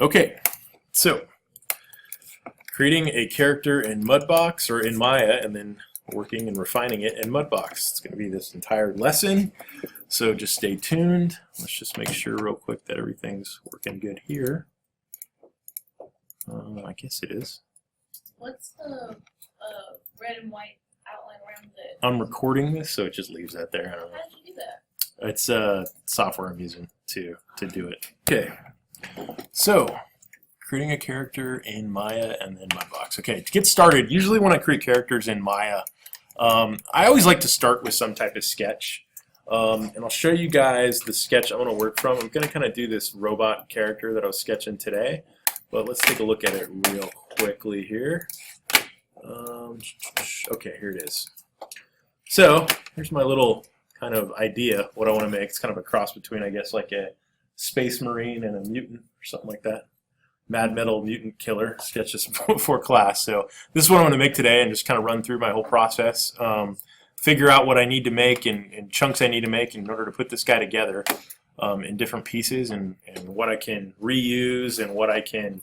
Okay, so creating a character in Mudbox or in Maya and then working and refining it in Mudbox. It's going to be this entire lesson, so just stay tuned. Let's just make sure real quick that everything's working good here. I guess it is. What's the red and white outline around it? I'm recording this, so it just leaves that there. I don't know. How did you do that? It's software I'm using to do it. Okay, so creating a character in Maya and then Mudbox. Okay, to get started, usually when I create characters in Maya, I always like to start with some type of sketch. And I'll show you guys the sketch I want to work from. I'm going to kind of do this robot character that I was sketching today, but let's take a look at it real quickly here. Okay, here it is. So here's my little kind of idea what I want to make. It's kind of a cross between, I guess, like a space marine and a mutant or something like that. Mad Metal Mutant Killer sketches before class. So this is what I'm going to make today and just kind of run through my whole process. Figure out what I need to make and chunks I need to make in order to put this guy together in different pieces and what I can reuse and what I can,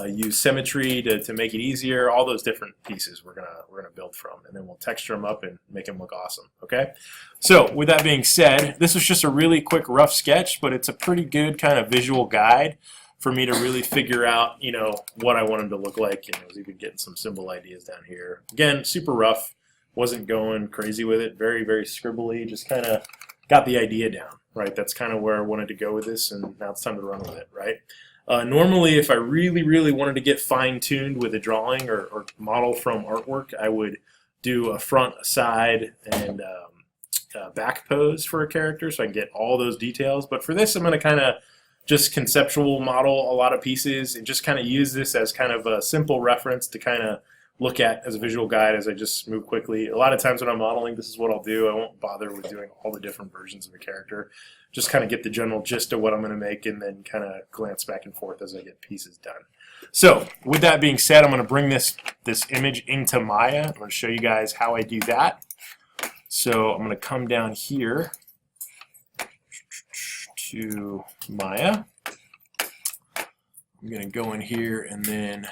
use symmetry to make it easier. All those different pieces we're gonna build from, and then we'll texture them up and make them look awesome. Okay. So with that being said, this was just a really quick rough sketch, but it's a pretty good kind of visual guide for me to really figure out, what I want him to look like. I was even getting some symbol ideas down here. Again, super rough. Wasn't going crazy with it. Very, very scribbly. Just kind of got the idea down, right? That's kind of where I wanted to go with this, and now it's time to run with it, right? Normally, if I really, really wanted to get fine-tuned with a drawing or model from artwork, I would do a front, a side, and back pose for a character so I can get all those details. But for this, I'm going to kind of just conceptual model a lot of pieces and just kind of use this as kind of a simple reference to kind of look at as a visual guide as I just move quickly. A lot of times when I'm modeling, this is what I'll do. I won't bother with doing all the different versions of a character. Just kind of get the general gist of what I'm going to make and then kind of glance back and forth as I get pieces done. So with that being said, I'm going to bring this image into Maya. I'm going to show you guys how I do that. So I'm going to come down here to Maya. I'm going to go in here and then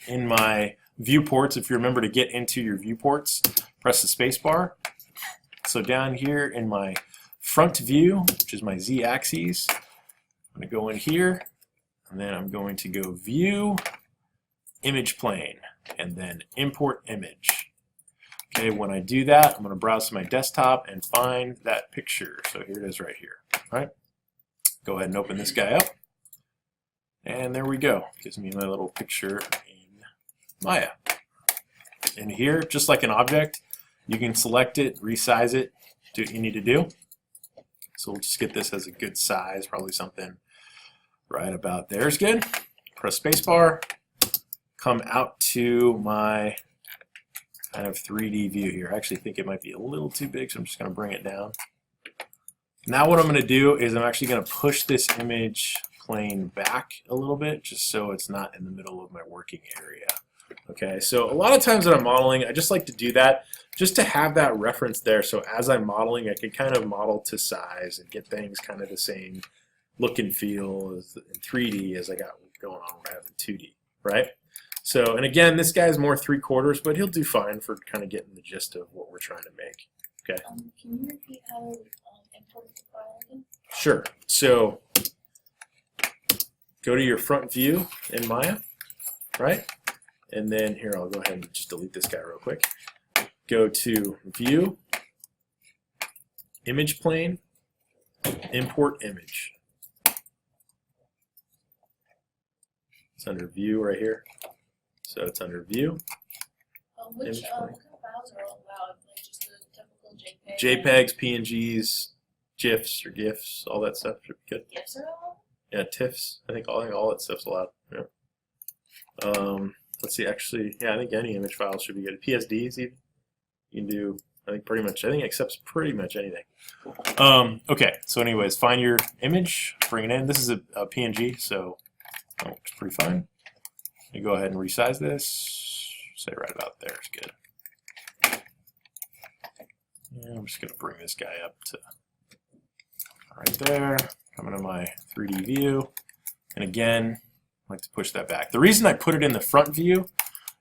in my viewports, if you remember to get into your viewports, press the space bar. So down here in my front view, which is my z-axis, I'm going to go in here and then I'm going to go View, Image Plane, and then Import Image. Okay, when I do that, I'm going to browse to my desktop and find that picture. So here it is right here. All right, go ahead and open this guy up. And there we go. Gives me my little picture in Maya. And here, just like an object, you can select it, resize it, do what you need to do. So we'll just get this as a good size, probably something right about there is good. Press spacebar, come out to my kind of 3D view here. I actually think it might be a little too big, so I'm just going to bring it down. Now what I'm going to do is I'm actually going to push this image plane back a little bit, just so it's not in the middle of my working area. Okay, so a lot of times when I'm modeling, I just like to do that just to have that reference there, so as I'm modeling, I can kind of model to size and get things kind of the same look and feel as in 3D as I got going on when I have in 2D, right? So, and again, this guy's more 3/4, but he'll do fine for kind of getting the gist of what we're trying to make. Okay. Can you repeat how to import the file again? Sure. So, go to your front view in Maya, right? And then here, I'll go ahead and just delete this guy real quick. Go to View, Image Plane, Import Image. It's under View right here. So it's under View. What kind of files are allowed? Like just the typical JPEG? JPEGs, PNGs, GIFs or GIFs, all that stuff should be good. GIFs are allowed? Yeah, TIFFs. I think all that stuff's allowed. Yeah. Let's see, actually, yeah, I think any image file should be good. PSDs even. You can do, I think it accepts pretty much anything. Okay, so anyways, find your image, bring it in. This is a PNG, so it's pretty fine. You go ahead and resize this. Say right about there is good. And I'm just going to bring this guy up to right there. Come into my 3D view. And again, I like to push that back. The reason I put it in the front view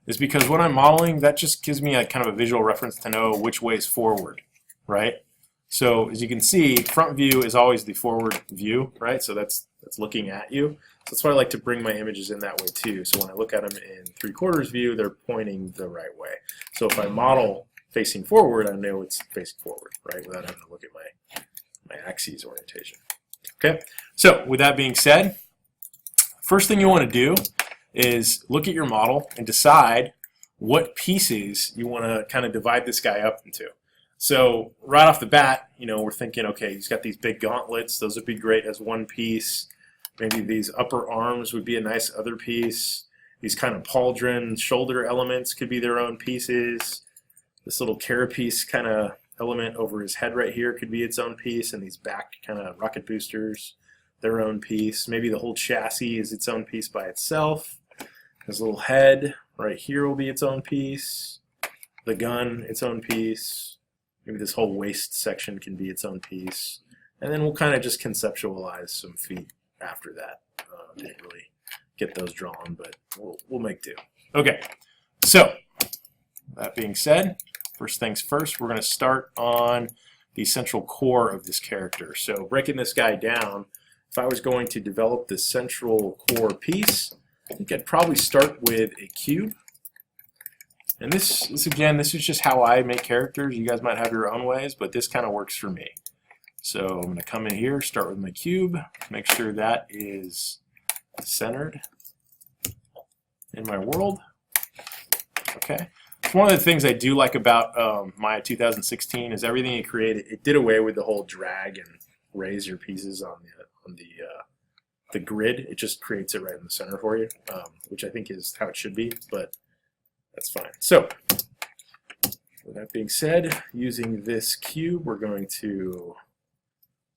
is because when I'm modeling, that just gives me a kind of a visual reference to know which way is forward, right? So as you can see, front view is always the forward view, right? So that's looking at you. So that's why I like to bring my images in that way too. So when I look at them in 3/4 view, they're pointing the right way. So if I model facing forward, I know it's facing forward, right? Without having to look at my axis orientation. Okay, so with that being said, first thing you want to do is look at your model and decide what pieces you want to kind of divide this guy up into. So right off the bat, you know, we're thinking, okay, he's got these big gauntlets. Those would be great as one piece. Maybe these upper arms would be a nice other piece. These kind of pauldron shoulder elements could be their own pieces. This little carapace kind of element over his head right here could be its own piece, and these back kind of rocket boosters, their own piece. Maybe the whole chassis is its own piece by itself. His little head right here will be its own piece. The gun, its own piece. Maybe this whole waist section can be its own piece. And then we'll kind of just conceptualize some feet after that. Didn't really get those drawn, but we'll make do. Okay, so that being said, first things first, we're going to start on the central core of this character. So breaking this guy down, if I was going to develop the central core piece, I think I'd probably start with a cube. And this is just how I make characters. You guys might have your own ways, but this kind of works for me. So I'm going to come in here, start with my cube, make sure that is centered in my world. Okay. One of the things I do like about Maya 2016 is everything it created. It did away with the whole drag and raise your pieces on the grid. It just creates it right in the center for you, which I think is how it should be, but that's fine. So with that being said, using this cube, we're going to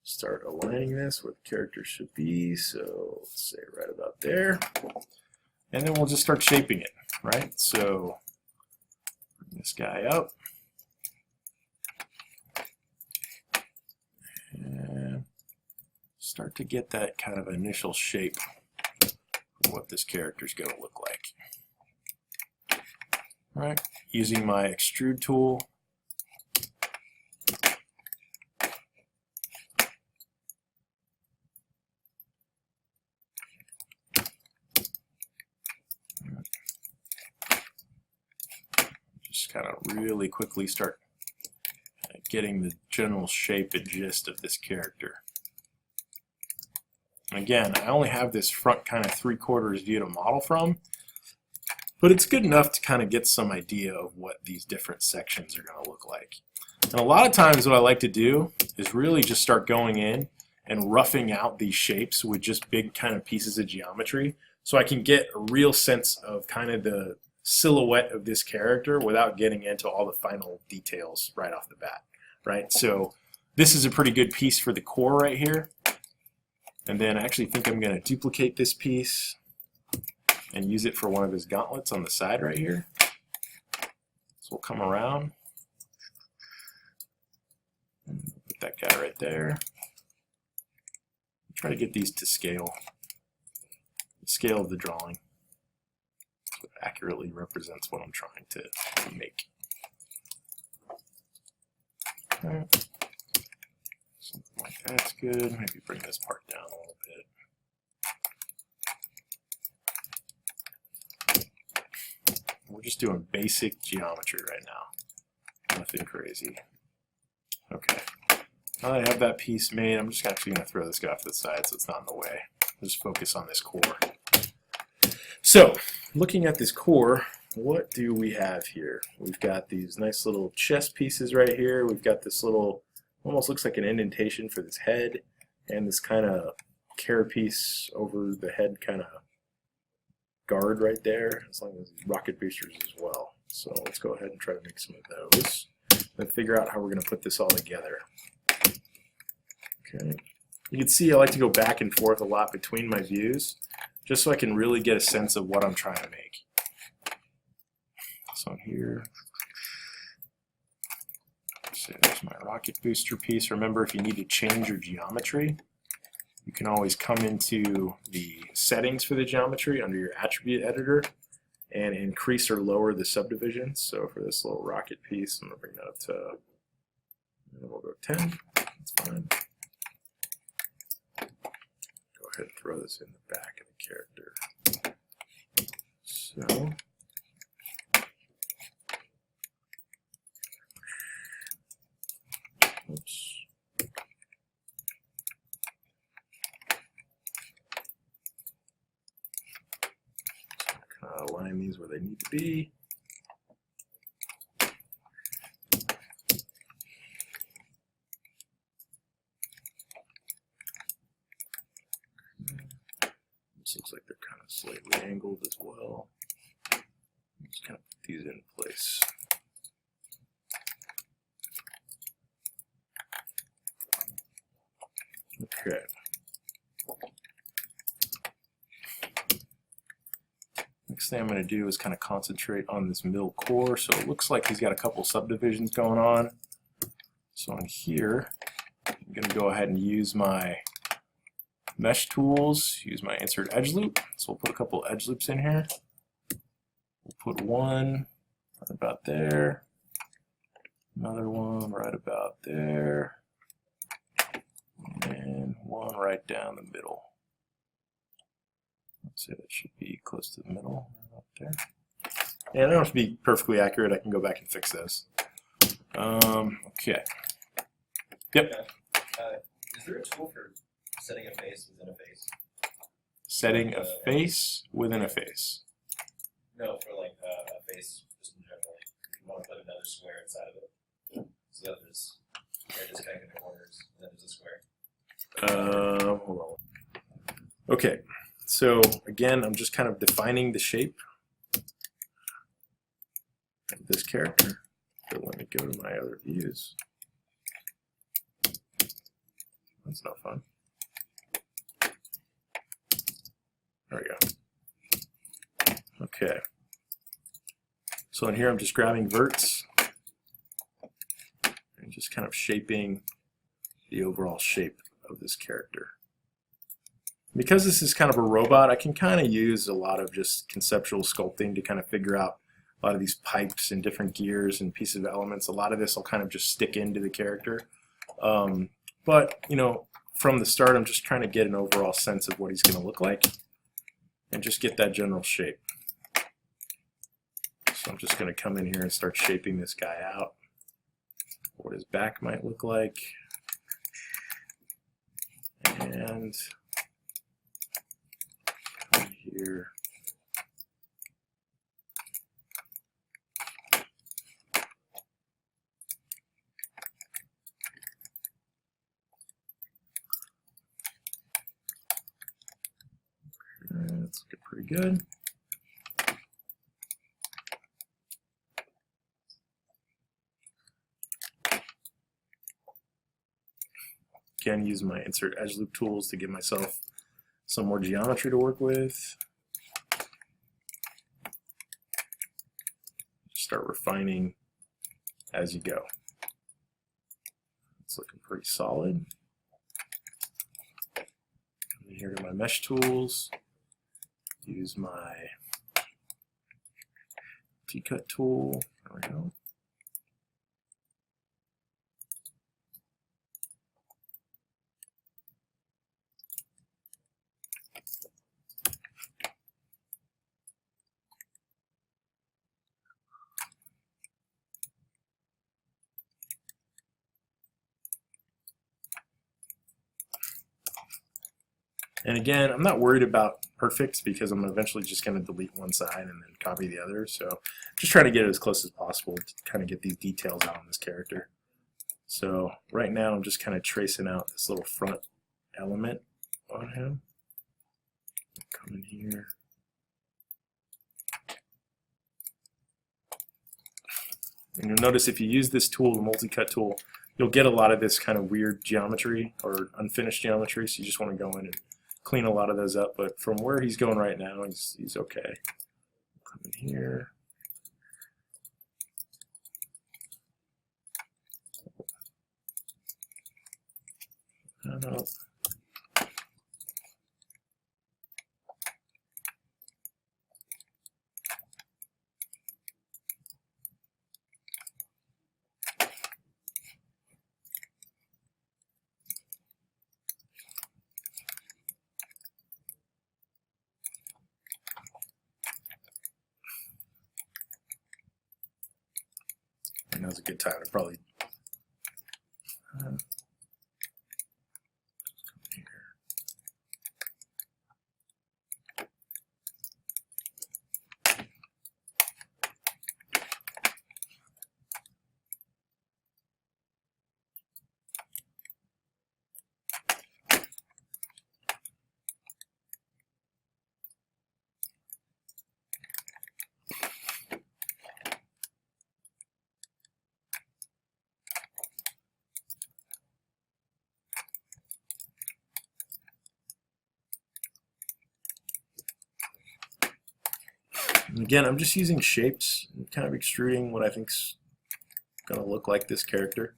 start aligning this where the character should be. So let's say right about there. And then we'll just start shaping it, right? So bring this guy up. And start to get that kind of initial shape of what this character is going to look like. All right, using my extrude tool. Just kind of really quickly start getting the general shape and gist of this character. And again, I only have this front kind of 3/4 view to model from, but it's good enough to kind of get some idea of what these different sections are going to look like. And a lot of times what I like to do is really just start going in and roughing out these shapes with just big kind of pieces of geometry so I can get a real sense of kind of the silhouette of this character without getting into all the final details right off the bat, right? So this is a pretty good piece for the core right here. And then I actually think I'm going to duplicate this piece and use it for one of his gauntlets on the side right here. So we'll come around, and put that guy right there. Try to get these to scale, the scale of the drawing. So it accurately represents what I'm trying to make. Okay. Something like that's good. Maybe bring this part down a little bit. We're just doing basic geometry right now. Nothing crazy. Okay. Now that I have that piece made, I'm just actually going to throw this guy off to the side so it's not in the way. Just focus on this core. So, looking at this core, what do we have here? We've got these nice little chest pieces right here. We've got this little, almost looks like an indentation for this head, and this kind of carapace over the head kind of guard right there, as long as rocket boosters as well. So let's go ahead and try to make some of those, then figure out how we're going to put this all together. Okay, you can see I like to go back and forth a lot between my views, just so I can really get a sense of what I'm trying to make. So here, so there's my rocket booster piece. Remember, if you need to change your geometry, you can always come into the settings for the geometry under your attribute editor and increase or lower the subdivisions. So for this little rocket piece, I'm going to bring that up to, we'll go 10. That's fine. Go ahead and throw this in the back of the character. So oops. Align these where they need to be. This looks like they're kind of slightly angled as well. Just kind of put these in place. Okay. Next thing I'm going to do is kind of concentrate on this middle core. So it looks like he's got a couple subdivisions going on. So on here, I'm going to go ahead and use my mesh tools, use my insert edge loop. So we'll put a couple edge loops in here. We'll put one right about there, another one right about there, and one right down the middle. Let's say that should be close to the middle, right up there. And I don't have to be perfectly accurate. I can go back and fix this. Okay. Yep. Is there a tool for setting a face within a face? Setting a face within a face. No, for like a face just in general. Like if you want to put another square inside of it. So that there's just kind of in the corners, and then there's a square. Hold on. Okay. So again, I'm just kind of defining the shape of this character. So let me go to my other views. That's not fun. There we go. Okay. So in here, I'm just grabbing verts and just kind of shaping the overall shape of this character. Because this is kind of a robot, I can kind of use a lot of just conceptual sculpting to kind of figure out a lot of these pipes and different gears and pieces of elements. A lot of this will kind of just stick into the character. But, you know, from the start, I'm just trying to get an overall sense of what he's going to look like and just get that general shape. So I'm just going to come in here and start shaping this guy out. What his back might look like. And here. That's looking pretty good. Again, use my insert edge loop tools to give myself some more geometry to work with. Start refining as you go. It's looking pretty solid. Come in here to my mesh tools. Use my T-cut tool. There we go. And again, I'm not worried about perfect because I'm eventually just going to delete one side and then copy the other. So just trying to get it as close as possible to kind of get these details out on this character. So right now I'm just kind of tracing out this little front element on him. Come in here. And you'll notice if you use this tool, the multi-cut tool, you'll get a lot of this kind of weird geometry or unfinished geometry. So you just want to go in and clean a lot of those up, but from where he's going right now, he's okay. Come in here. now's a good time to probably and again, I'm just using shapes and kind of extruding what I think's going to look like this character.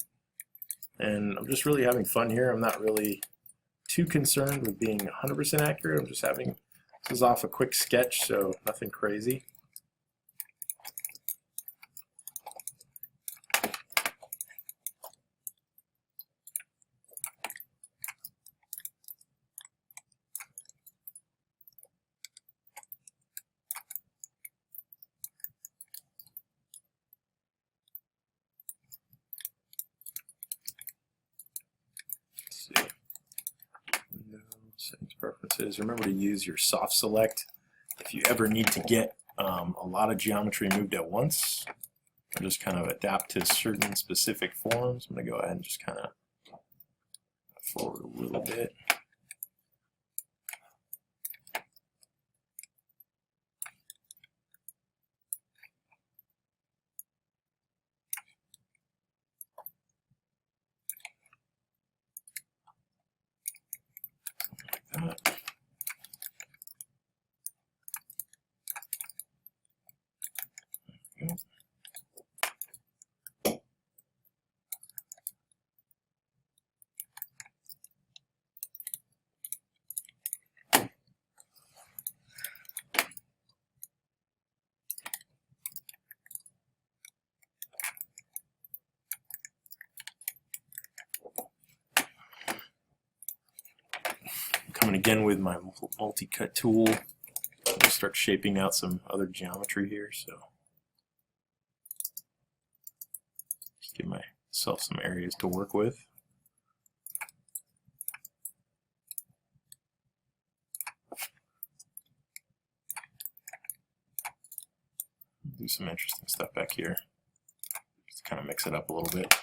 And I'm just really having fun here. I'm not really too concerned with being 100% accurate. I'm just having, this is off a quick sketch, so nothing crazy. Settings preferences. Remember to use your soft select if you ever need to get a lot of geometry moved at once, or just kind of adapt to certain specific forms. I'm going to go ahead and just kind of forward a little bit. Like that. Coming again with my multi-cut tool, I'm gonna start shaping out some other geometry here. So just give myself some areas to work with. Do some interesting stuff back here. Just kind of mix it up a little bit.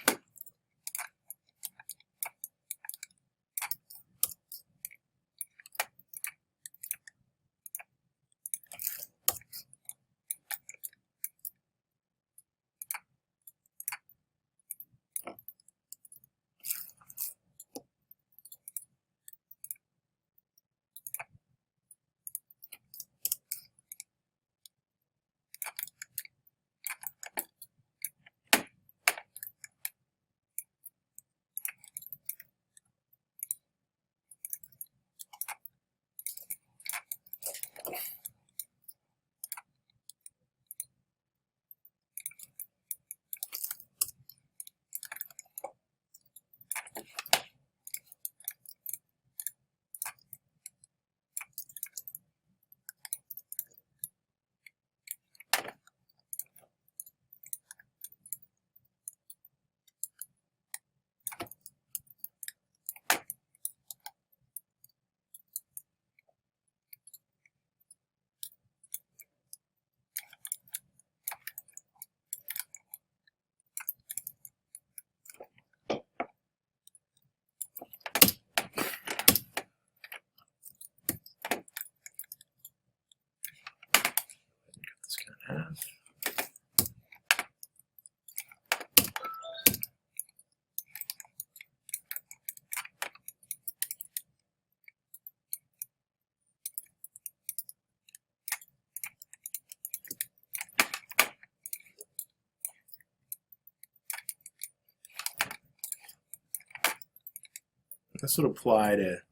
This would apply to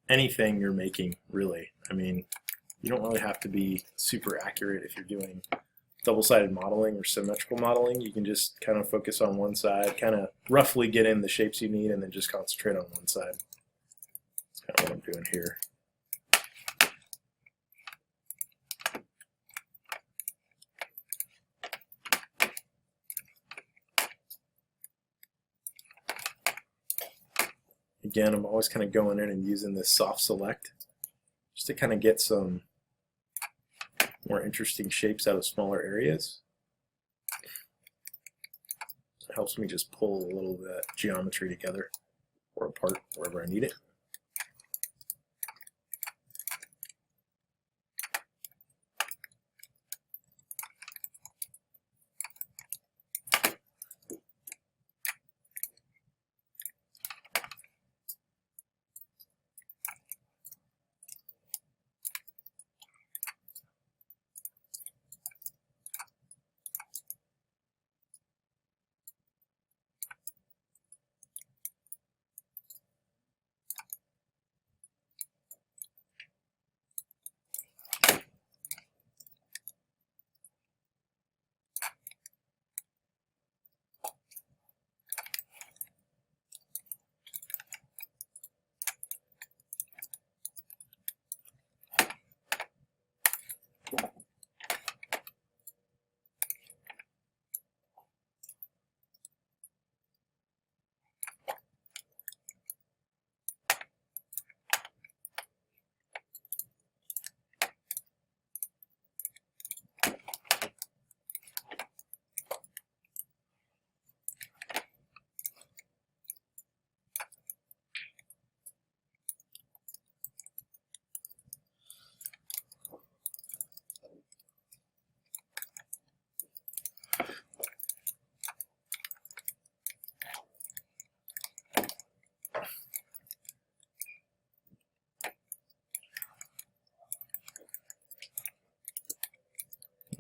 anything you're making, really. I mean, you don't really have to be super accurate if you're doing double-sided modeling or symmetrical modeling. You can just kind of focus on one side, kind of roughly get in the shapes you need, and then just concentrate on one side. That's kind of what I'm doing here. Again, I'm always kind of going in and using this soft select just to kind of get some more interesting shapes out of smaller areas. It helps me just pull a little bit of geometry together or apart wherever I need it.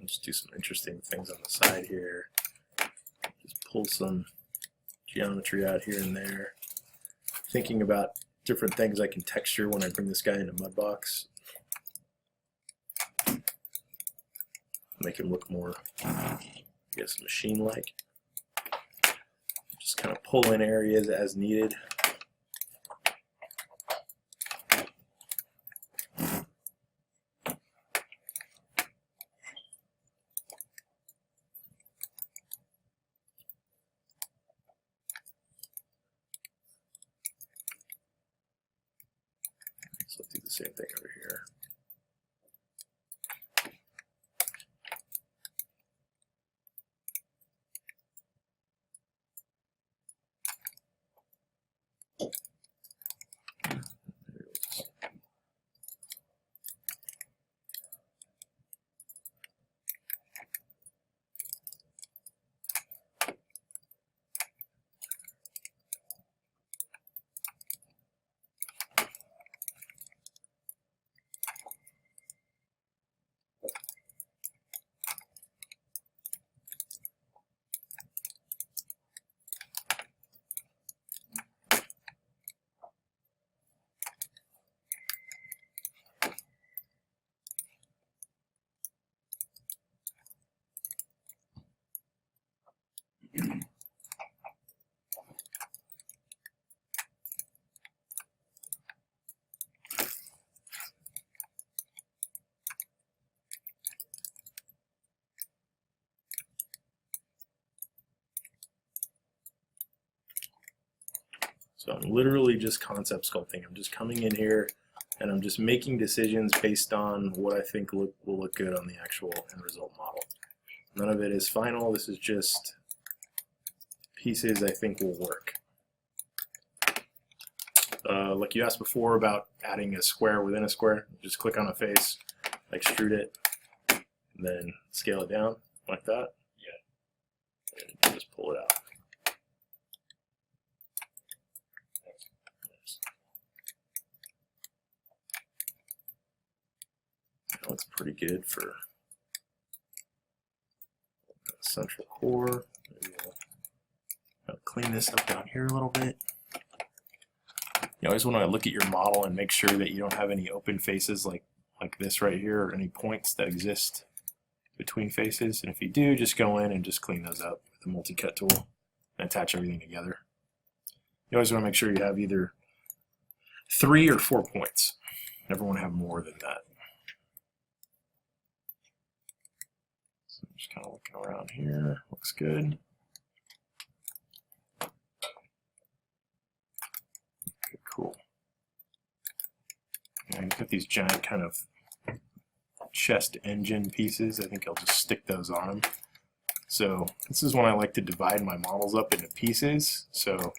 Just do some interesting things on the side here. Just pull some geometry out here and there. Thinking about different things I can texture when I bring this guy into Mudbox. Make him look more, I guess, machine-like. Just kind of pull in areas as needed. So do the same thing over here. So I'm literally just concept sculpting. I'm just coming in here and I'm just making decisions based on what I think will look good on the actual end result model. None of it is final. This is just pieces I think will work. Like you asked before about adding a square within a square, just click on a face, extrude it, and then scale it down like that. Yeah. And just pull it out. That looks pretty good for central core. Maybe we'll clean this up down here a little bit. You always want to look at your model and make sure that you don't have any open faces like this right here, or any points that exist between faces. And if you do, just go in and just clean those up with the multi-cut tool and attach everything together. You always want to make sure you have either 3 or 4 points. Never want to have more than that. So I'm just kind of looking around here. Looks good. Cool. And I've got these giant kind of chest engine pieces. I think I'll just stick those on them. So this is when I like to divide my models up into pieces. So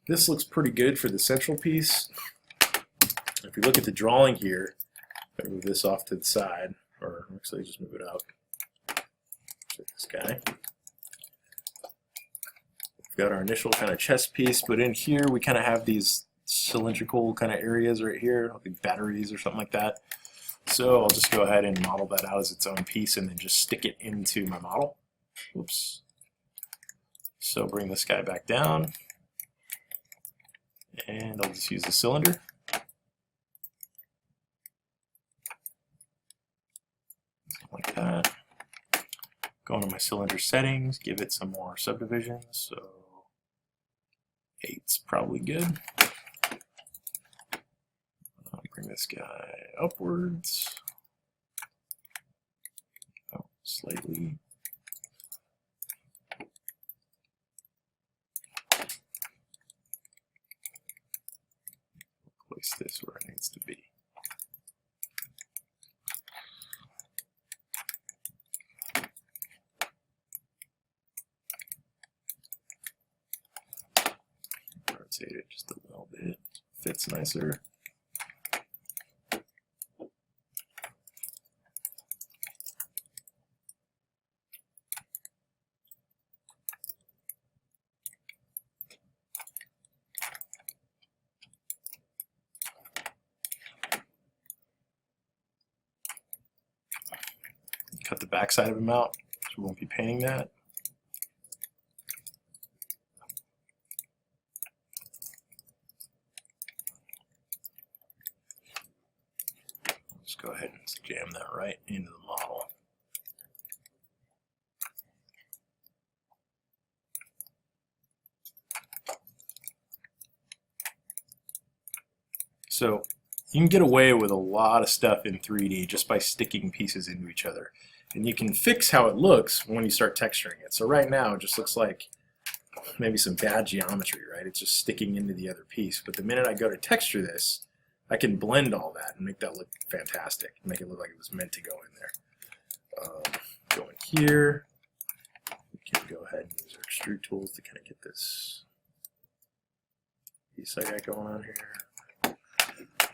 this looks pretty good for the central piece. If you look at the drawing here, if I move this off to the side, or actually just move it out. So this guy. We've got our initial kind of chest piece, but in here we kind of have these cylindrical kind of areas right here, like batteries or something like that. So I'll just go ahead and model that out as its own piece and then just stick it into my model. Oops. So bring this guy back down, and I'll just use the cylinder. Like that. Go into my cylinder settings, give it some more subdivisions. So 8's probably good. I'll bring this guy upwards. Oh, slightly. Place this where it needs to be. Rotate it just a little bit. Fits nicer. Cut the back side of him out, so we won't be painting that. Just go ahead and jam that right into the model. So you can get away with a lot of stuff in 3D just by sticking pieces into each other. And you can fix how it looks when you start texturing it. So right now it just looks like maybe some bad geometry, right? It's just sticking into the other piece. But the minute I go to texture this, I can blend all that and make that look fantastic. Make it look like it was meant to go in there. Go in here. We can go ahead and use our extrude tools to kind of get this piece I got going on here.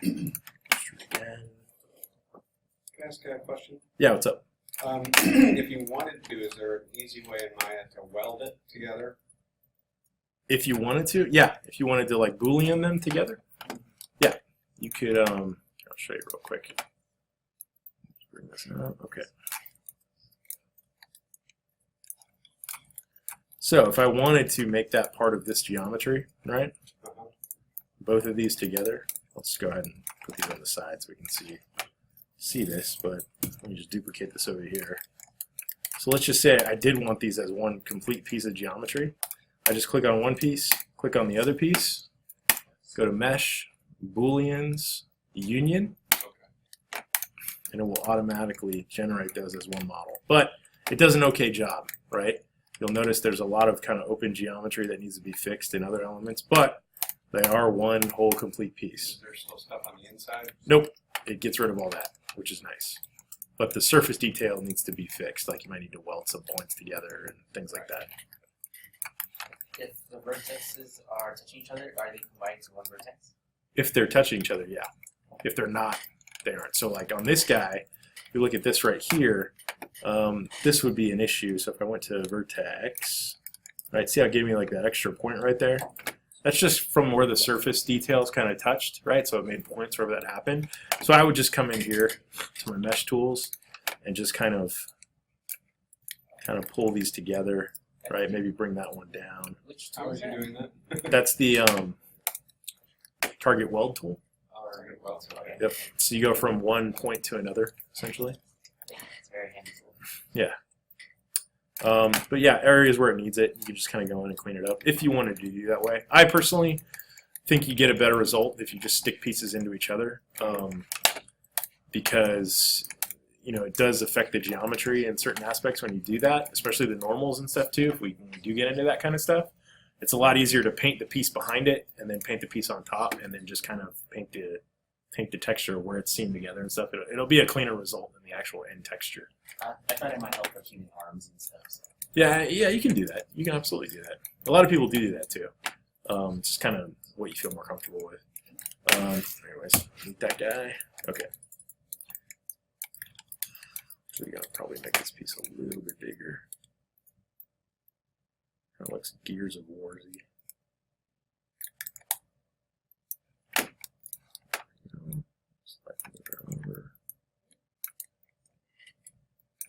Extrude again. Can I ask a question? Yeah, what's up? If you wanted to, is there an easy way in Maya to weld it together? If you wanted to, yeah. If you wanted to like Boolean them together, yeah, you could. I'll show you real quick. Let's bring this up. Okay. So if I wanted to make that part of this geometry, right? Both of these together. Let's go ahead and put these on the side so we can see this, but let me just duplicate this over here. So let's just say I did want these as one complete piece of geometry. I just click on one piece, click on the other piece, go to Mesh, Booleans, Union, and it will automatically generate those as one model. But it does an okay job, right? You'll notice there's a lot of kind of open geometry that needs to be fixed in other elements, but they are one whole complete piece. Is there still stuff on the inside? Nope, it gets rid of all that, which is nice. But the surface detail needs to be fixed, like you might need to weld some points together and things like that. If the vertexes are touching each other, are they combined to one vertex? If they're touching each other, yeah. If they're not, they aren't. So like on this guy, if you look at this right here, this would be an issue. So if I went to vertex, right, see how it gave me like that extra point right there? That's just from where the surface details kind of touched, right? So it made points wherever that happened. So I would just come in here to my mesh tools and just kind of pull these together, right? Maybe bring that one down. Which How tool are is you that? doing that? That's the target weld tool. Target weld, okay. Yep. So you go from one point to another, essentially. It's very handy tool. Yeah. But yeah, areas where it needs it, you can just kind of go in and clean it up if you wanted to do that way. I personally think you get a better result if you just stick pieces into each other, because it does affect the geometry in certain aspects when you do that, especially the normals and stuff too. If we do get into that kind of stuff, it's a lot easier to paint the piece behind it and then paint the piece on top and then just kind of paint the texture where it's seamed together and stuff. It'll be a cleaner result than the actual end texture. I thought it might help for human arms and stuff. So. Yeah, you can do that. You can absolutely do that. A lot of people do that too. It's just kind of what you feel more comfortable with. Anyways, meet that guy. Okay. So we gotta probably make this piece a little bit bigger. Kind of looks Gears of War-y.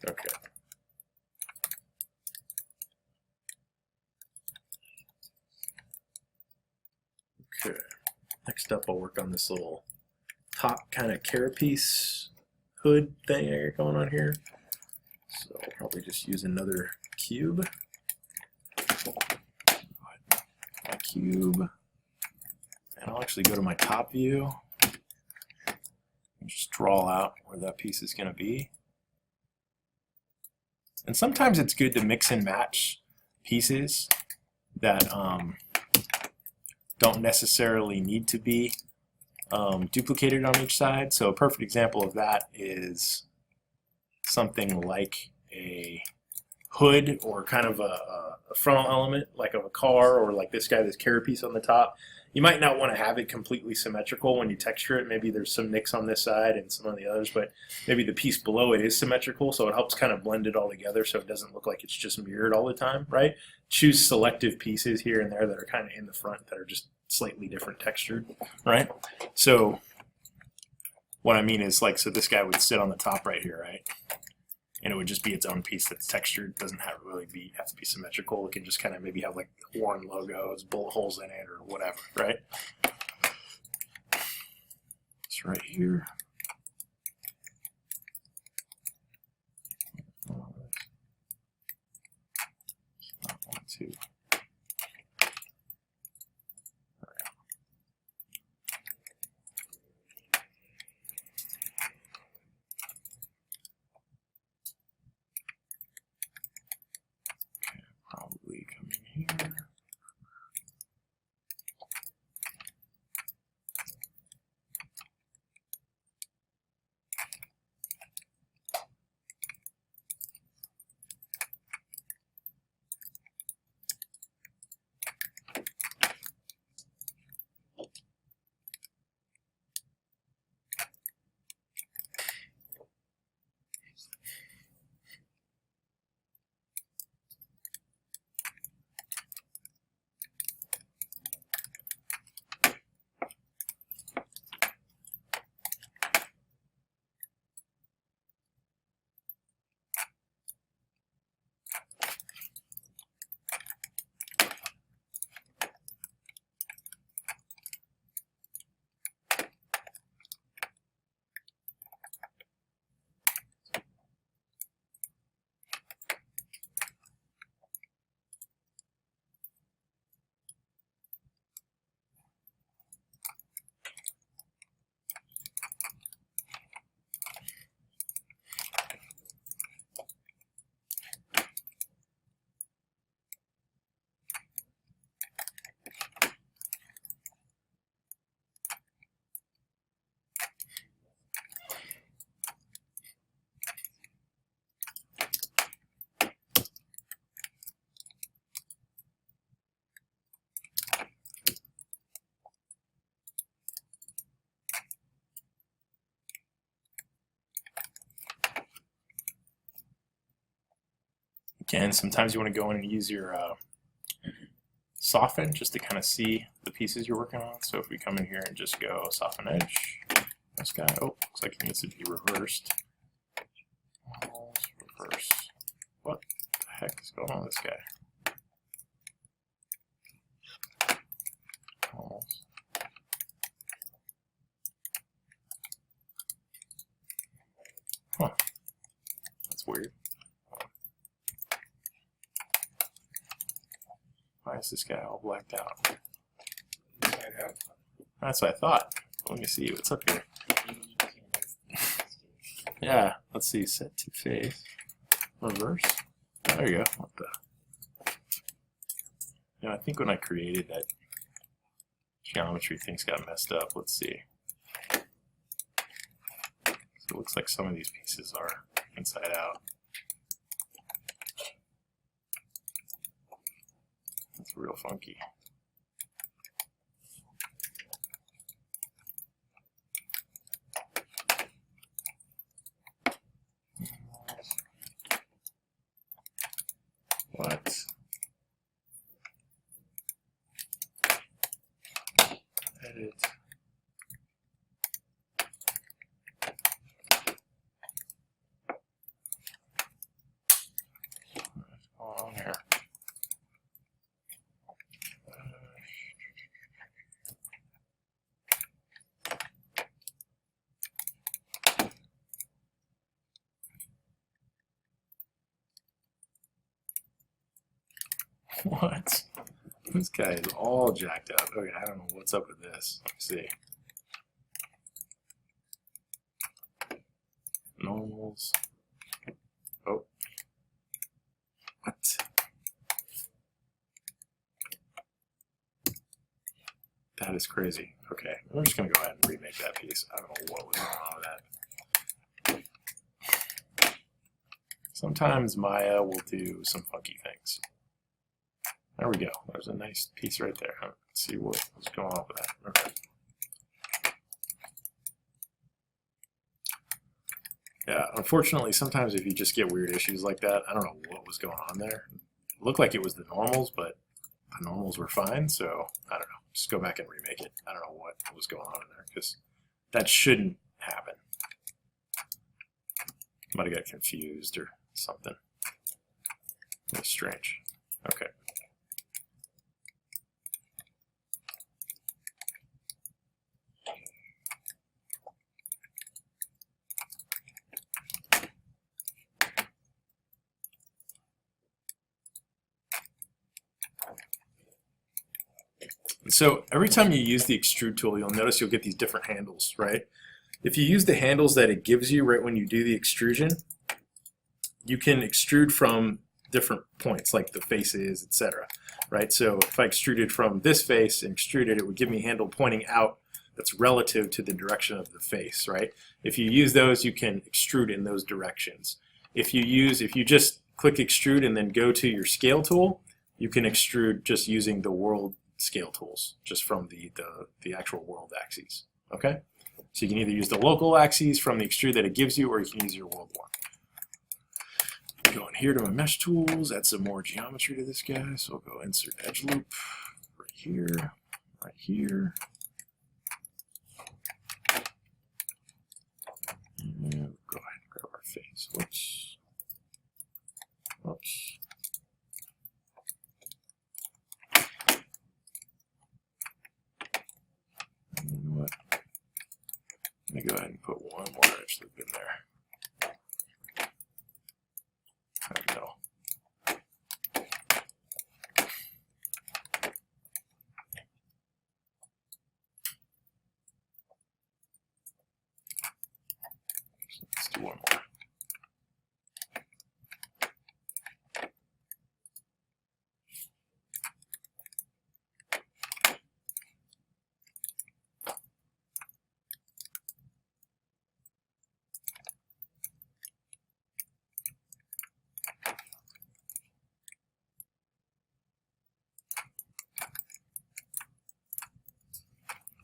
Okay. Okay. Next up, I'll work on this little top kind of carapace hood thing I got going on here. So I'll probably just use another cube. My cube. And I'll actually go to my top view and just draw out where that piece is going to be. And sometimes it's good to mix and match pieces that don't necessarily need to be duplicated on each side. So a perfect example of that is something like a hood or kind of a frontal element like of a car, or like this guy, this carapace on the top. You might not want to have it completely symmetrical when you texture it. Maybe there's some nicks on this side and some on the others, but maybe the piece below it is symmetrical, so it helps kind of blend it all together so it doesn't look like it's just mirrored all the time, right? Choose selective pieces here and there that are kind of in the front that are just slightly different textured, right? So what I mean is, like, so this guy would sit on the top right here, right? And it would just be its own piece that's textured. It doesn't have to be symmetrical. It can just kind of maybe have like horn logos, bullet holes in it, or whatever, right? It's right here. Not one, two. Probably come in here. Again, sometimes you want to go in and use your soften just to kind of see the pieces you're working on. So if we come in here and just go soften edge, this guy, oh, looks like it needs to be reversed. Reverse. What the heck is going on with this guy? Huh. That's weird. Why is this guy all blacked out? That's what I thought. Let me see what's up here. Yeah, let's see. Set to face. Reverse. There you go. What the? You know, I think when I created that geometry, things got messed up. Let's see. So it looks like some of these pieces are inside out. That's real funky. What? Edit. What's going on here? What? This guy is all jacked up. Okay, I don't know what's up with this. Let's see. Normals. Oh. What? That is crazy. Okay, we're just going to go ahead and remake that piece. I don't know what was going on with that. Sometimes Maya will do some funky things. There we go. There's a nice piece right there. Let's see what was going on with that. Okay. Yeah, unfortunately, sometimes if you just get weird issues like that, I don't know what was going on there. It looked like it was the normals, but the normals were fine, so I don't know. Just go back and remake it. I don't know what was going on in there, because that shouldn't happen. Might have got confused or something. It was strange. Okay. So every time you use the extrude tool, you'll notice you'll get these different handles, right? If you use the handles that it gives you right when you do the extrusion, you can extrude from different points, like the faces, etc. Right? So if I extruded from this face and extruded, it would give me a handle pointing out that's relative to the direction of the face, right? If you use those, you can extrude in those directions. If you just click extrude and then go to your scale tool, you can extrude just using the world scale tools, just from the actual world axes. Okay? So you can either use the local axes from the extrude that it gives you, or you can use your world one. Go in here to my mesh tools, add some more geometry to this guy. So I'll go insert edge loop right here, right here. And go ahead and grab our face. Whoops. Whoops. You know what? Let me go ahead and put one more edge loop in there. No. Let's do one more.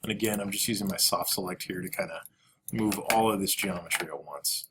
And again, I'm just using my soft select here to kind of move all of this geometry at once.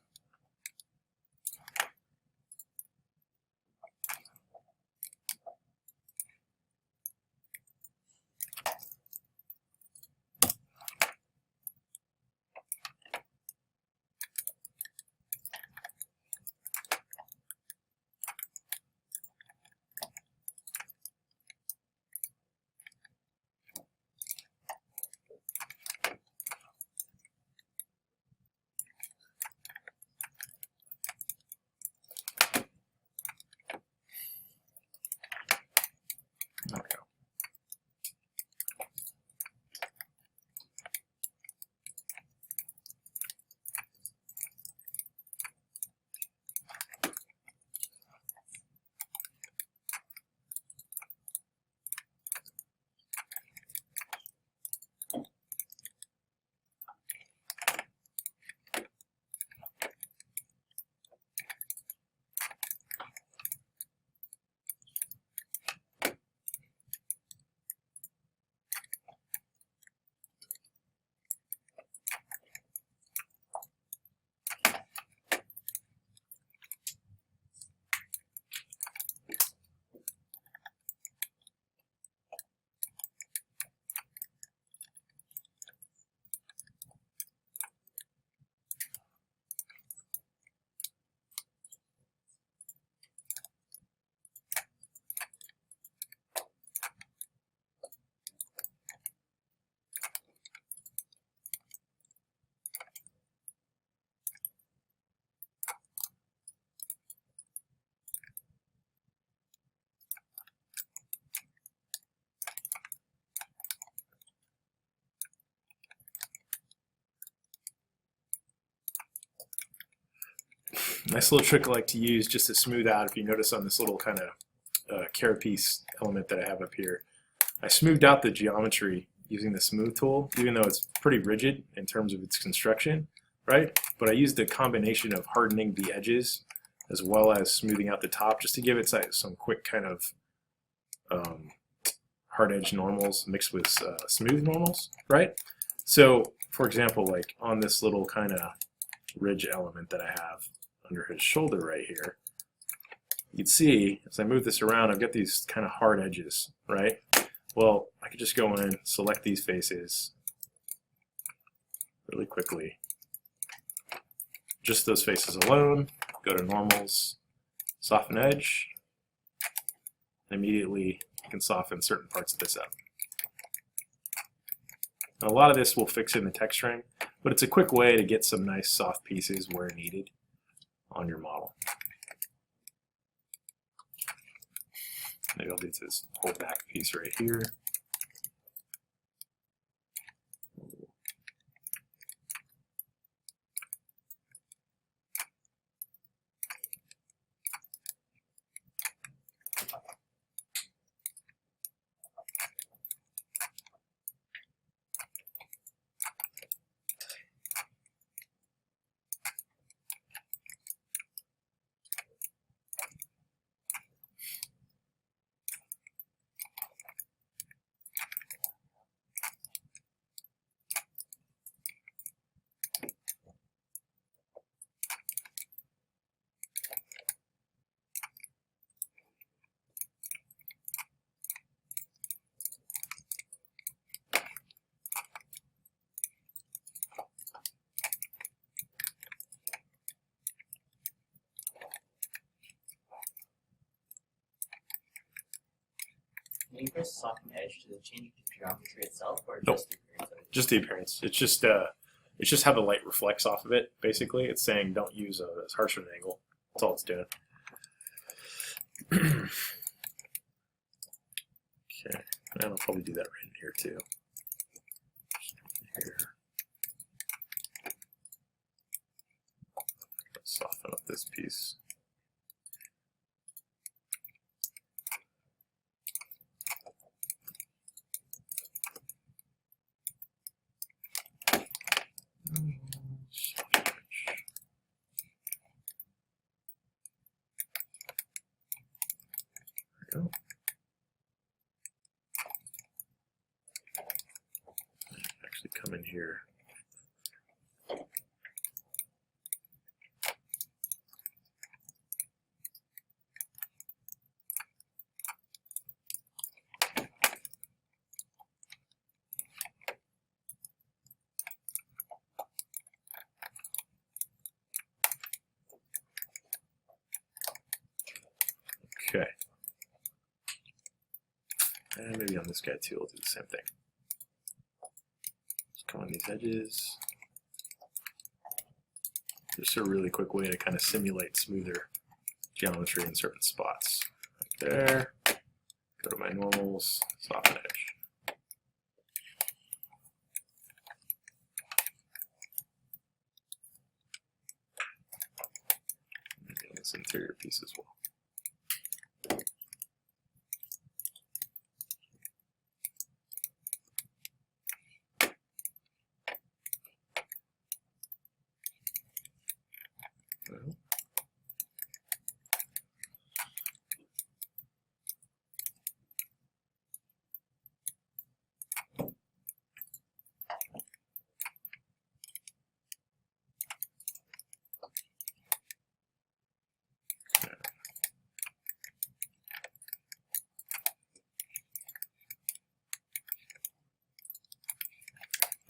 Nice little trick I like to use just to smooth out. If you notice on this little kind of carapace element that I have up here, I smoothed out the geometry using the smooth tool, even though it's pretty rigid in terms of its construction, right? But I used a combination of hardening the edges as well as smoothing out the top just to give it some quick kind of hard edge normals mixed with smooth normals, right? So, for example, like on this little kind of ridge element that I have under his shoulder right here, you'd see as I move this around, I've got these kind of hard edges, right? Well, I could just go in, select these faces really quickly. Just those faces alone, go to normals, soften edge, and immediately you can soften certain parts of this up. Now, a lot of this will fix in the texturing, but it's a quick way to get some nice soft pieces where needed on your model. Maybe I'll do this whole back piece right here. When you press soften edge, does it change the geometry itself, or Nope. just the appearance of it? Just the appearance. It's just how the light reflects off of it, basically. It's saying don't use as harsh an angle. That's all it's doing. Okay, and I'll probably do that right in here too. Here. Soften up this piece. There we go. Actually come in here. Okay. And maybe on this guy too, I'll do the same thing. Just come on these edges. Just a really quick way to kind of simulate smoother geometry in certain spots. Right there. Go to my normals, soften edge. Maybe on this interior piece as well. Well,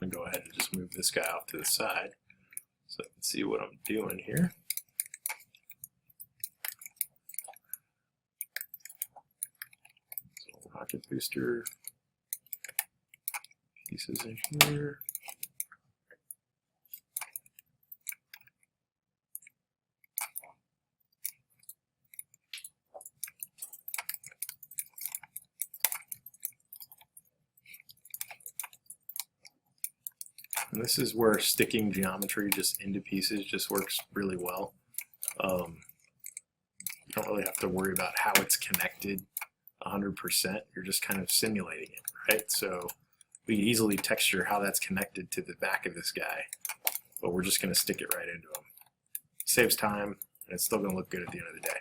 I'm going to go ahead and just move this guy off to the side so I can see what I'm doing here. So rocket booster pieces in here. And this is where sticking geometry just into pieces just works really well. You don't really have to worry about how it's connected 100%. You're just kind of simulating it, right? So we can easily texture how that's connected to the back of this guy, but we're just going to stick it right into him. Saves time, and it's still going to look good at the end of the day.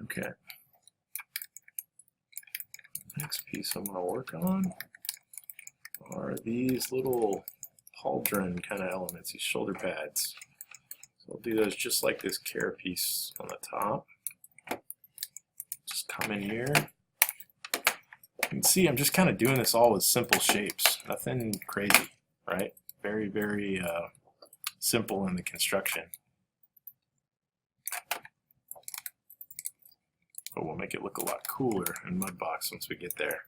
Okay. Next piece I'm going to work on are these little pauldron kind of elements, these shoulder pads. So I'll do those just like this care piece on the top. Just come in here. You can see I'm just kind of doing this all with simple shapes. Nothing crazy, right? Very, very simple in the construction. But we'll make it look a lot cooler in Mudbox once we get there.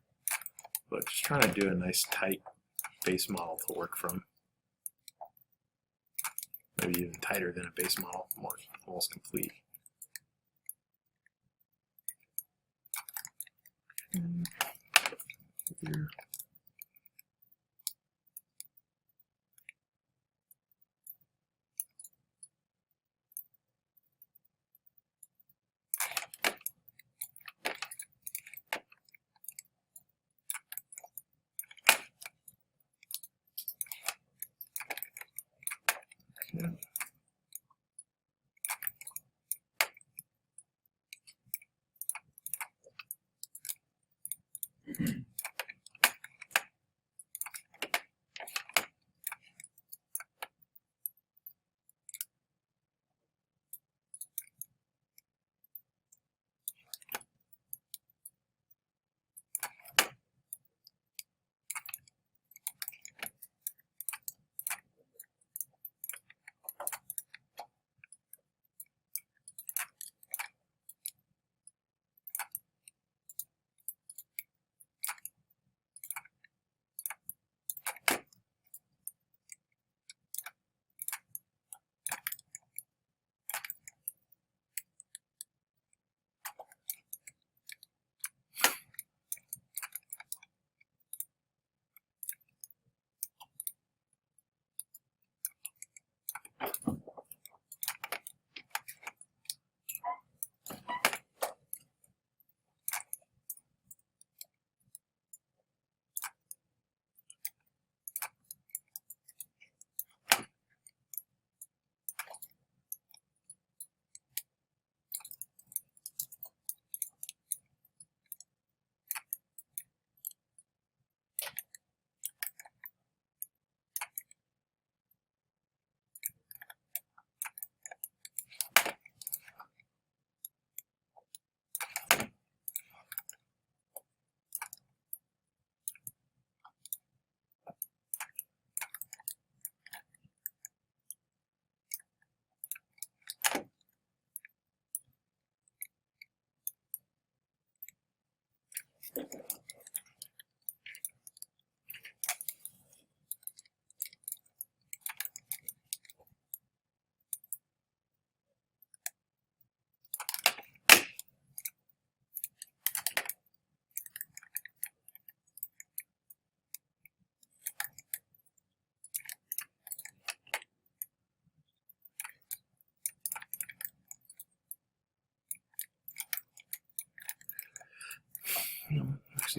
But just trying to do a nice tight base model to work from. Maybe even tighter than a base model, more almost complete. Here. Okay.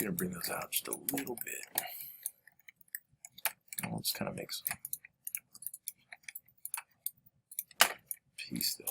gonna bring those out just a little bit. I'll just kind of make some piece there.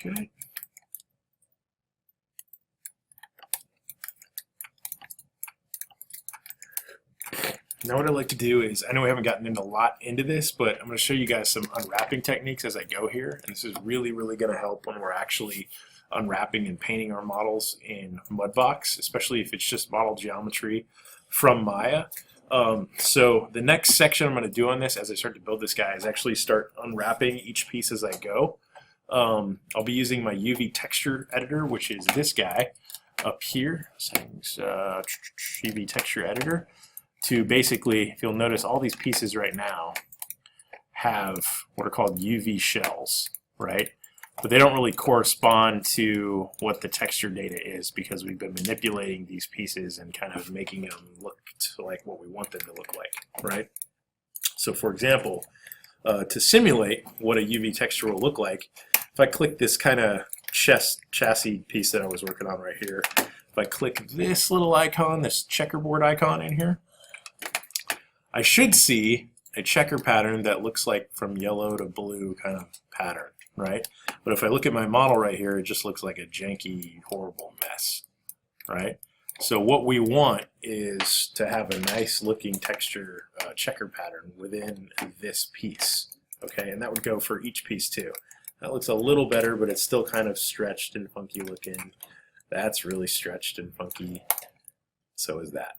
Okay. Now what I'd like to do is, I know we haven't gotten into a lot into this, but I'm going to show you guys some unwrapping techniques as I go here. And this is really, really going to help when we're actually unwrapping and painting our models in Mudbox, especially if it's just model geometry from Maya. So the next section I'm going to do on this as I start to build this guy is actually start unwrapping each piece as I go. I'll be using my UV texture editor, which is this guy up here. Settings, UV texture editor. To basically, if you'll notice, all these pieces right now have what are called UV shells, right? But they don't really correspond to what the texture data is because we've been manipulating these pieces and kind of making them look like what we want them to look like, right? So for example, to simulate what a UV texture will look like, if I click this kind of chassis piece that I was working on right here, if I click this little icon, this checkerboard icon in here, I should see a checker pattern that looks like from yellow to blue kind of pattern, right? But if I look at my model right here, it just looks like a janky, horrible mess, right? So what we want is to have a nice looking texture checker pattern within this piece, okay? And that would go for each piece too. That looks a little better, but it's still kind of stretched and funky looking. That's really stretched and funky. So is that,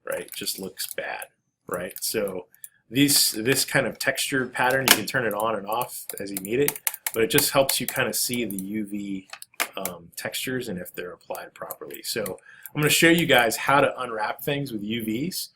right? Just looks bad. Right, so this kind of texture pattern, you can turn it on and off as you need it, but it just helps you kind of see the UV textures and if they're applied properly. So I'm going to show you guys how to unwrap things with UVs.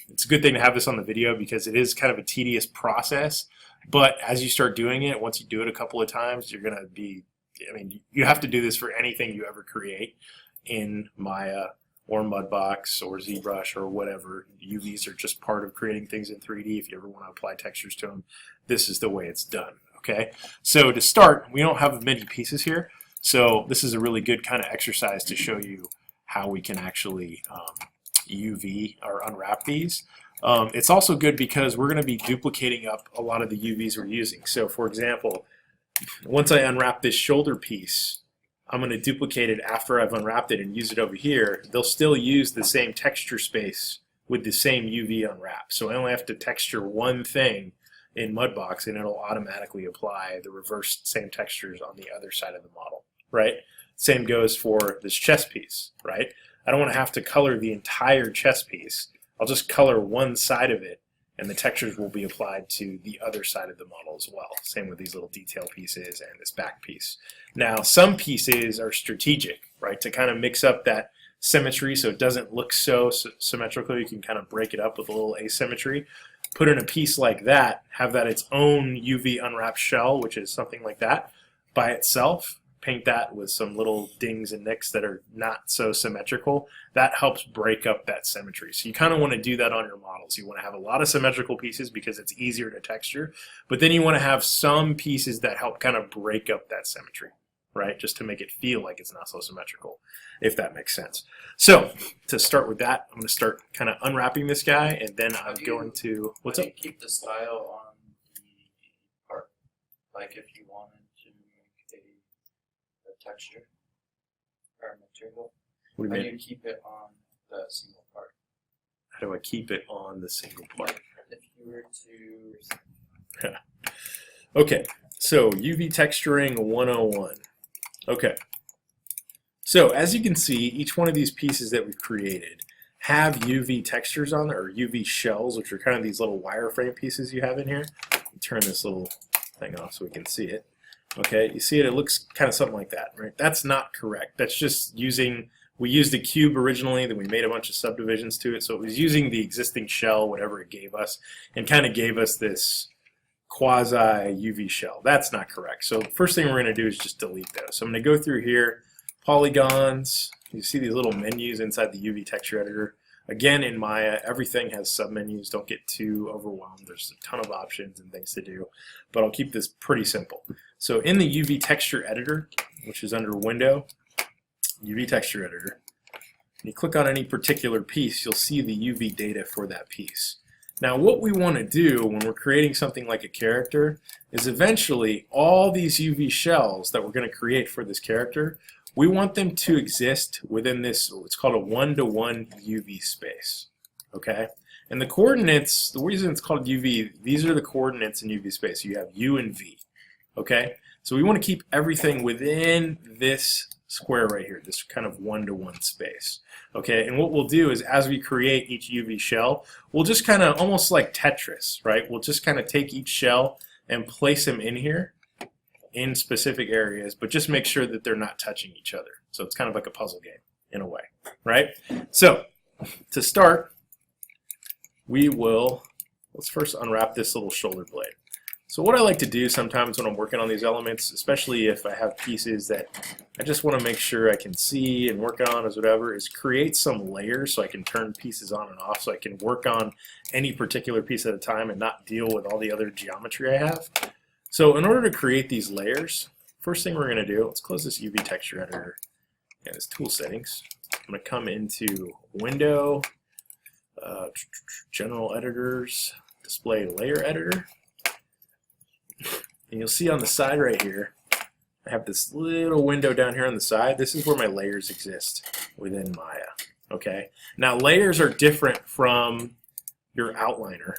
It's a good thing to have this on the video because it is kind of a tedious process, but as you start doing it, once you do it a couple of times, you're going to be, I mean, you have to do this for anything you ever create in Maya or Mudbox or ZBrush or whatever. UVs are just part of creating things in 3D. If you ever want to apply textures to them, this is the way it's done, okay? So to start, we don't have many pieces here, so this is a really good kind of exercise to show you how we can actually UV or unwrap these. It's also good because we're going to be duplicating up a lot of the UVs we're using. So for example, once I unwrap this shoulder piece, I'm going to duplicate it after I've unwrapped it and use it over here. They'll still use the same texture space with the same UV unwrap. So I only have to texture one thing in Mudbox and it'll automatically apply the reverse same textures on the other side of the model, right? Same goes for this chest piece, right? I don't want to have to color the entire chest piece. I'll just color one side of it and the textures will be applied to the other side of the model as well. Same with these little detail pieces and this back piece. Now, some pieces are strategic, right? To kind of mix up that symmetry so it doesn't look so symmetrical. You can kind of break it up with a little asymmetry. Put in a piece like that, have that its own UV unwrapped shell, which is something like that by itself. Paint that with some little dings and nicks that are not so symmetrical. That helps break up that symmetry. So you kind of want to do that on your models. You want to have a lot of symmetrical pieces because it's easier to texture, but then you want to have some pieces that help kind of break up that symmetry, right? Just to make it feel like it's not so symmetrical, if that makes sense. So to start with that, I'm going to start kind of unwrapping this guy, and then I'm going to, what's up? How do you keep the style on the part? Like if you wanted to make a texture or material, What do how you do mean? you keep it on the single part? How do I keep it on the single part? If you were to Okay, so UV texturing 101. Okay. So as you can see, each one of these pieces that we've created have UV textures on there, or UV shells, which are kind of these little wireframe pieces you have in here. Turn this little thing off so we can see it. Okay, you see it, it looks kind of something like that, right? That's not correct. That's just using, we used a cube originally, then we made a bunch of subdivisions to it, so it was using the existing shell, whatever it gave us, and kind of gave us this quasi UV shell. That's not correct. So first thing we're going to do is just delete those. So I'm going to go through here, polygons. You see these little menus inside the UV texture editor. Again, in Maya, everything has submenus. Don't get too overwhelmed. There's a ton of options and things to do, but I'll keep this pretty simple. So in the UV texture editor, which is under Window, UV texture editor, and you click on any particular piece, you'll see the UV data for that piece. Now what we want to do when we're creating something like a character is eventually all these UV shells that we're going to create for this character, we want them to exist within this, it's called a one-to-one UV space, okay? And the coordinates, the reason it's called UV, these are the coordinates in UV space. You have U and V, okay? So we want to keep everything within this square right here, this kind of one-to-one space, okay? And what we'll do is as we create each UV shell, we'll just kind of, almost like Tetris, right? We'll just kind of take each shell and place them in here in specific areas, but just make sure that they're not touching each other. So it's kind of like a puzzle game in a way, right? So to start, we will, let's first unwrap this little shoulder blade. So what I like to do sometimes when I'm working on these elements, especially if I have pieces that I just want to make sure I can see and work on as whatever, is create some layers so I can turn pieces on and off so I can work on any particular piece at a time and not deal with all the other geometry I have. So in order to create these layers, first thing we're going to do, let's close this UV texture editor and its tool settings. I'm going to come into Window, General Editors, Display Layer Editor. And you'll see on the side right here, I have this little window down here on the side. This is where my layers exist within Maya. Okay. Now layers are different from your outliner,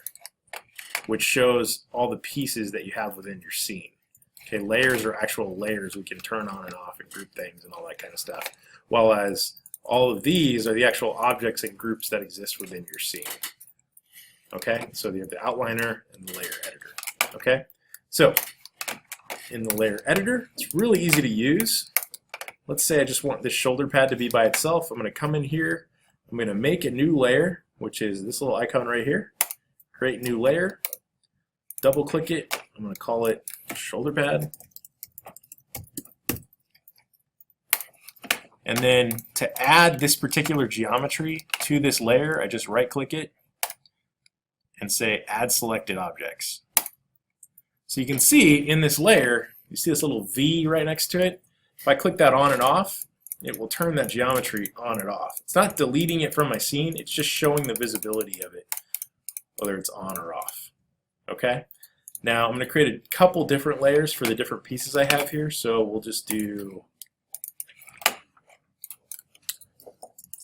which shows all the pieces that you have within your scene. Okay, layers are actual layers we can turn on and off and group things and all that kind of stuff. While as all of these are the actual objects and groups that exist within your scene. Okay, so you have the outliner and the layer editor. Okay, so in the layer editor, it's really easy to use. Let's say I just want this shoulder pad to be by itself. I'm going to come in here. I'm going to make a new layer, which is this little icon right here. Create new layer. Double click it. I'm going to call it shoulder pad. And then to add this particular geometry to this layer, I just right click it and say add selected objects. So you can see in this layer, you see this little V right next to it. If I click that on and off, it will turn that geometry on and off. It's not deleting it from my scene, it's just showing the visibility of it, whether it's on or off. Okay? Now I'm going to create a couple different layers for the different pieces I have here. So we'll just do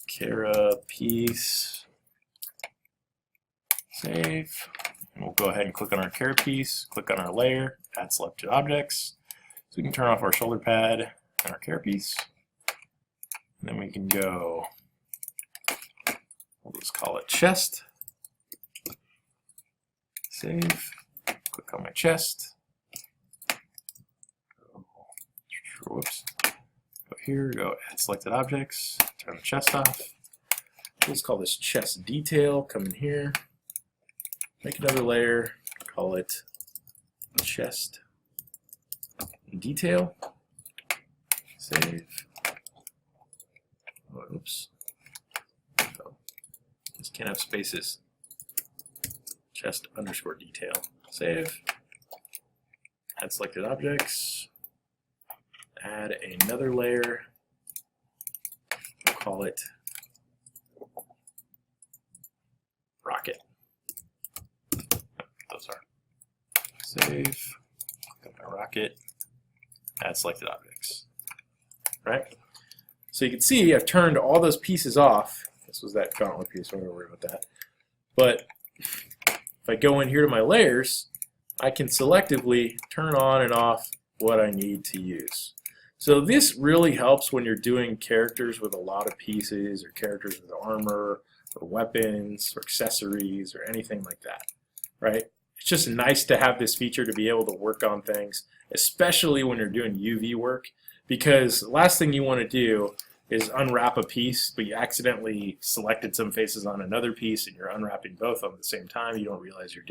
Cara piece, save. And we'll go ahead and click on our Cara piece, click on our layer, add selected objects. So we can turn off our shoulder pad and our Cara piece. And then we can go, we'll just call it chest. Save. Click on my chest. Whoops. Go here, go add selected objects, turn the chest off. Let's call this chest detail, come in here, make another layer, call it chest detail, save. Oh, oops. Oh, just can't have spaces. Chest underscore detail, save. Add selected objects, add another layer, we'll call it rocket. Those are. Save, click on my rocket, add selected objects. Right? So you can see I've turned all those pieces off. This was that gauntlet piece, I'm not worry about that. But if I go in here to my layers, I can selectively turn on and off what I need to use. So this really helps when you're doing characters with a lot of pieces, or characters with armor, or weapons, or accessories, or anything like that, right? It's just nice to have this feature to be able to work on things, especially when you're doing UV work, because the last thing you want to do is unwrap a piece, but you accidentally selected some faces on another piece, and you're unwrapping both of them at the same time. You don't realize you're doing